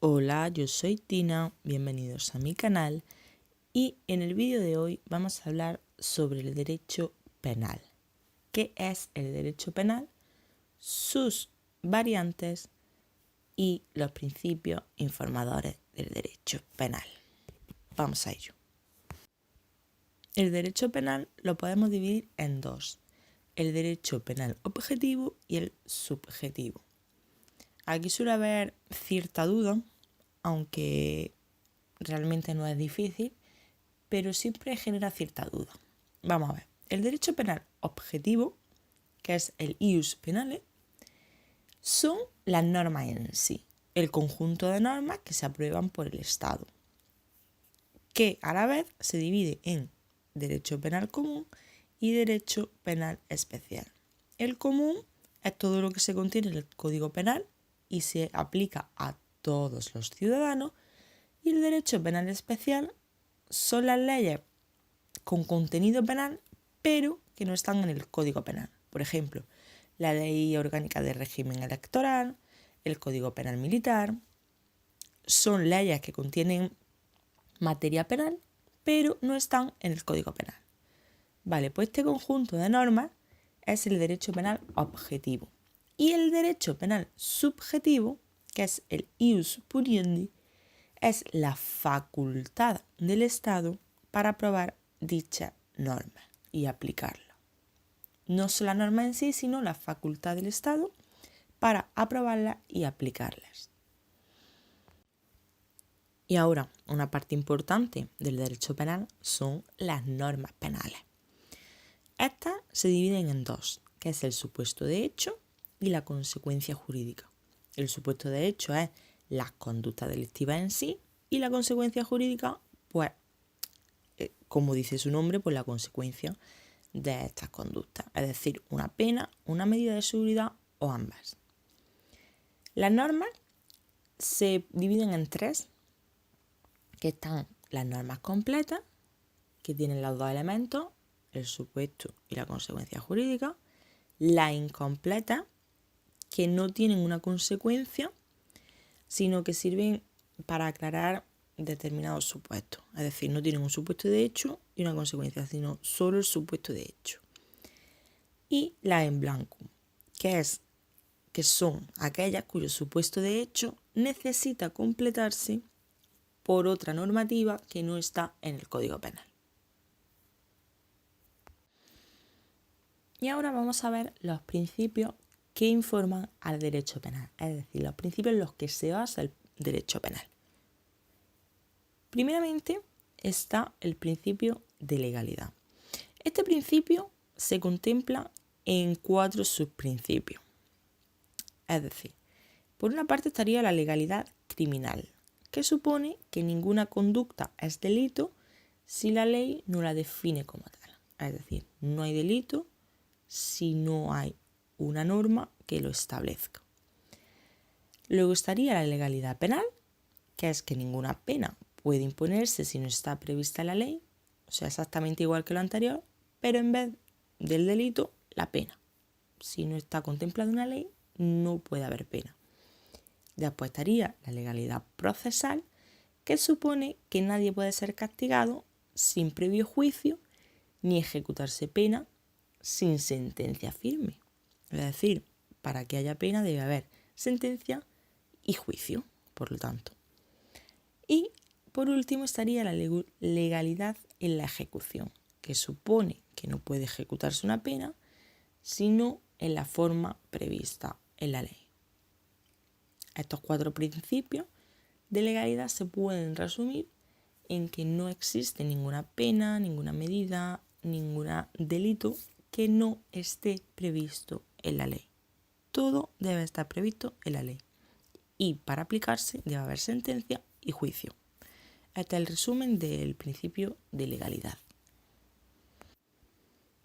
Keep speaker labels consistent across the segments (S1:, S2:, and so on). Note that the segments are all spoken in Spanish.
S1: Hola, yo soy Tina, bienvenidos a mi canal y en el vídeo de hoy vamos a hablar sobre el derecho penal. ¿Qué es el derecho penal? Sus variantes y los principios informadores del derecho penal. Vamos a ello. El derecho penal lo podemos dividir en dos, el derecho penal objetivo y el subjetivo. Aquí suele haber cierta duda, aunque realmente no es difícil, pero siempre genera cierta duda. Vamos a ver, el derecho penal objetivo, que es el ius penale, son las normas en sí, el conjunto de normas que se aprueban por el Estado, que a la vez se divide en derecho penal común y derecho penal especial. El común es todo lo que se contiene en el Código Penal y se aplica a todos los ciudadanos, y el derecho penal especial son las leyes con contenido penal, pero que no están en el Código Penal. Por ejemplo, la Ley Orgánica de Régimen Electoral, el Código Penal Militar, son leyes que contienen materia penal, pero no están en el Código Penal. Vale, pues este conjunto de normas es el derecho penal objetivo. Y el derecho penal subjetivo, que es el ius puniendi, es la facultad del Estado para aprobar dicha norma y aplicarla. No solo la norma en sí, sino la facultad del Estado para aprobarla y aplicarlas. Y ahora, una parte importante del derecho penal son las normas penales. Estas se dividen en dos, que es el supuesto de hecho y la consecuencia jurídica. El supuesto de hecho es las conductas delictivas en sí y la consecuencia jurídica, pues, como dice su nombre, pues la consecuencia de estas conductas, es decir, una pena, una medida de seguridad o ambas. Las normas se dividen en tres, que están las normas completas, que tienen los dos elementos, el supuesto y la consecuencia jurídica, las incompletas, que no tienen una consecuencia, sino que sirven para aclarar determinados supuestos. Es decir, no tienen un supuesto de hecho y una consecuencia, sino solo el supuesto de hecho. Y las en blanco, que son aquellas cuyo supuesto de hecho necesita completarse por otra normativa que no está en el Código Penal. Y ahora vamos a ver los principios que informan al derecho penal, es decir, los principios en los que se basa el derecho penal. Primeramente está el principio de legalidad. Este principio se contempla en 4 subprincipios. Es decir, por una parte estaría la legalidad criminal, que supone que ninguna conducta es delito si la ley no la define como tal. Es decir, no hay delito si no hay una norma que lo establezca. Luego estaría la legalidad penal, que es que ninguna pena puede imponerse si no está prevista en la ley, o sea, exactamente igual que lo anterior, pero en vez del delito, la pena. Si no está contemplada una ley, no puede haber pena. Después estaría la legalidad procesal, que supone que nadie puede ser castigado sin previo juicio ni ejecutarse pena sin sentencia firme. Es decir, para que haya pena debe haber sentencia y juicio, por lo tanto. Y por último estaría la legalidad en la ejecución, que supone que no puede ejecutarse una pena sino en la forma prevista en la ley. Estos 4 principios de legalidad se pueden resumir en que no existe ninguna pena, ninguna medida, ningún delito que no esté previsto en la ley. Todo debe estar previsto en la ley. Y para aplicarse debe haber sentencia y juicio. Este es el resumen del principio de legalidad.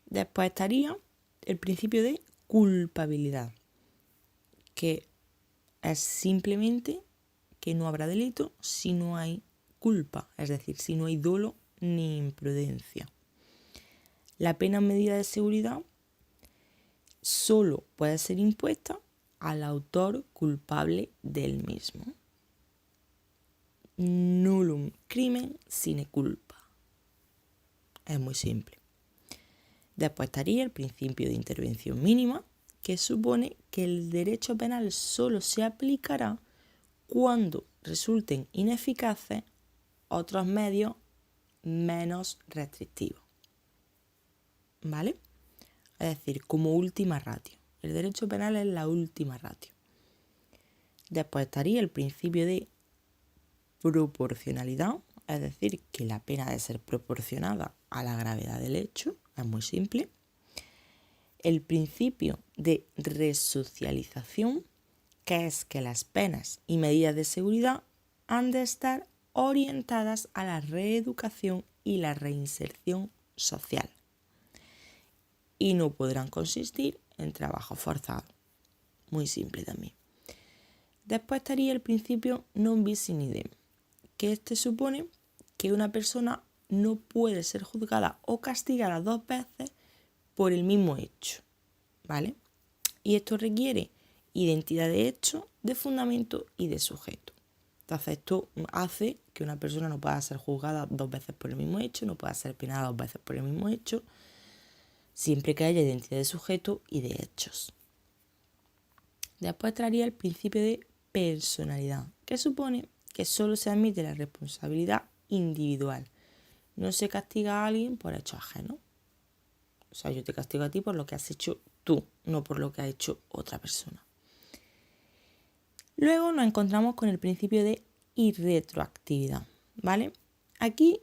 S1: Después estaría el principio de culpabilidad, que es simplemente que no habrá delito si no hay culpa, es decir, si no hay dolo ni imprudencia. La pena en medida de seguridad solo puede ser impuesta al autor culpable del mismo. nullum crimen sine culpa. Es muy simple. Después estaría el principio de intervención mínima, que supone que el derecho penal solo se aplicará cuando resulten ineficaces otros medios menos restrictivos. ¿Vale? Es decir, como última ratio. El derecho penal es la última ratio. Después estaría el principio de proporcionalidad, es decir, que la pena debe ser proporcionada a la gravedad del hecho, es muy simple. El principio de resocialización, que es que las penas y medidas de seguridad han de estar orientadas a la reeducación y la reinserción social y no podrán consistir en trabajo forzado. Muy simple también. Después estaría el principio non bis in idem, que supone que una persona no puede ser juzgada o castigada 2 veces por el mismo hecho, ¿vale? Y esto requiere identidad de hecho, de fundamento y de sujeto. Entonces esto hace que una persona no pueda ser juzgada 2 veces por el mismo hecho, no pueda ser penada 2 veces por el mismo hecho, siempre que haya identidad de sujeto y de hechos. Después traería el principio de personalidad, que supone que solo se admite la responsabilidad individual. No se castiga a alguien por hechos ajenos. O sea, yo te castigo a ti por lo que has hecho tú, no por lo que ha hecho otra persona. Luego nos encontramos con el principio de irretroactividad, ¿vale? Aquí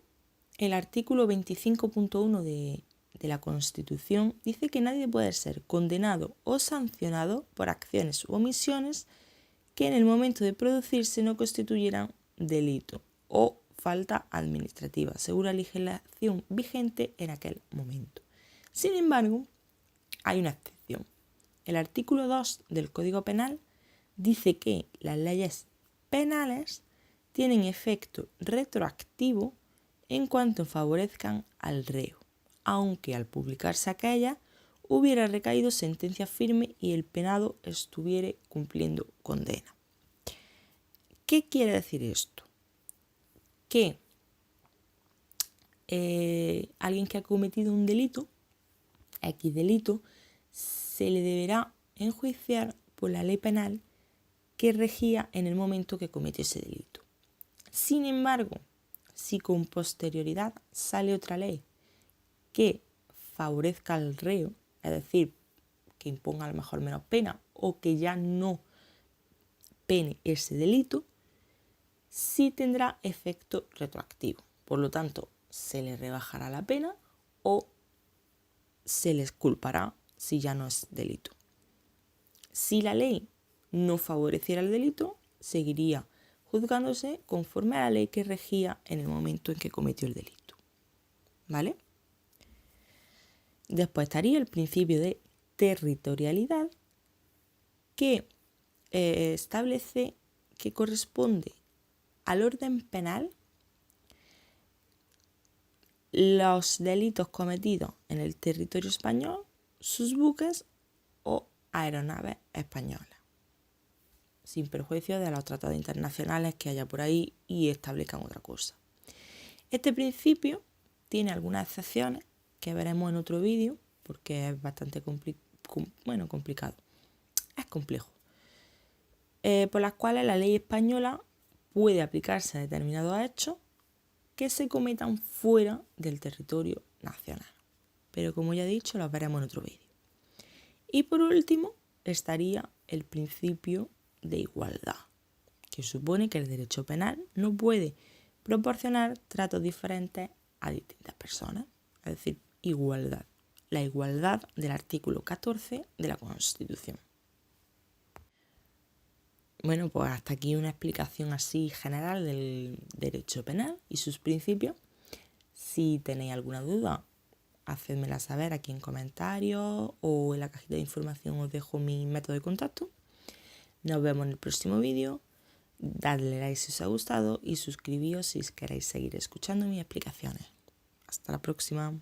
S1: el artículo 25.1 de la Constitución dice que nadie puede ser condenado o sancionado por acciones u omisiones que en el momento de producirse no constituyeran delito o falta administrativa, según la legislación vigente en aquel momento. Sin embargo, hay una excepción. El artículo 2 del Código Penal dice que las leyes penales tienen efecto retroactivo en cuanto favorezcan al reo, aunque al publicarse aquella hubiera recaído sentencia firme y el penado estuviera cumpliendo condena. ¿Qué quiere decir esto? Que alguien que ha cometido un delito, X delito, se le deberá enjuiciar por la ley penal que regía en el momento que cometió ese delito. Sin embargo, si con posterioridad sale otra ley que favorezca al reo, es decir, que imponga a lo mejor menos pena o que ya no pene ese delito, sí tendrá efecto retroactivo. Por lo tanto, se le rebajará la pena o se les culpará si ya no es delito. Si la ley no favoreciera el delito, seguiría juzgándose conforme a la ley que regía en el momento en que cometió el delito. ¿Vale? Después estaría el principio de territorialidad, que establece que corresponde al orden penal los delitos cometidos en el territorio español, sus buques o aeronaves españolas, sin perjuicio de los tratados internacionales que haya por ahí y establezcan otra cosa. Este principio tiene algunas excepciones que veremos en otro vídeo porque es bastante complicado. Es complejo. Por las cuales la ley española puede aplicarse a determinados hechos que se cometan fuera del territorio nacional. Pero como ya he dicho, los veremos en otro vídeo. Y por último estaría el principio de igualdad, que supone que el derecho penal no puede proporcionar tratos diferentes a distintas personas, es decir, igualdad. La igualdad del artículo 14 de la Constitución. Bueno, pues hasta aquí una explicación así general del derecho penal y sus principios. Si tenéis alguna duda, hacedmela saber aquí en comentarios o en la cajita de información os dejo mi método de contacto. Nos vemos en el próximo vídeo. Dadle like si os ha gustado y suscribíos si queréis seguir escuchando mis explicaciones. Hasta la próxima.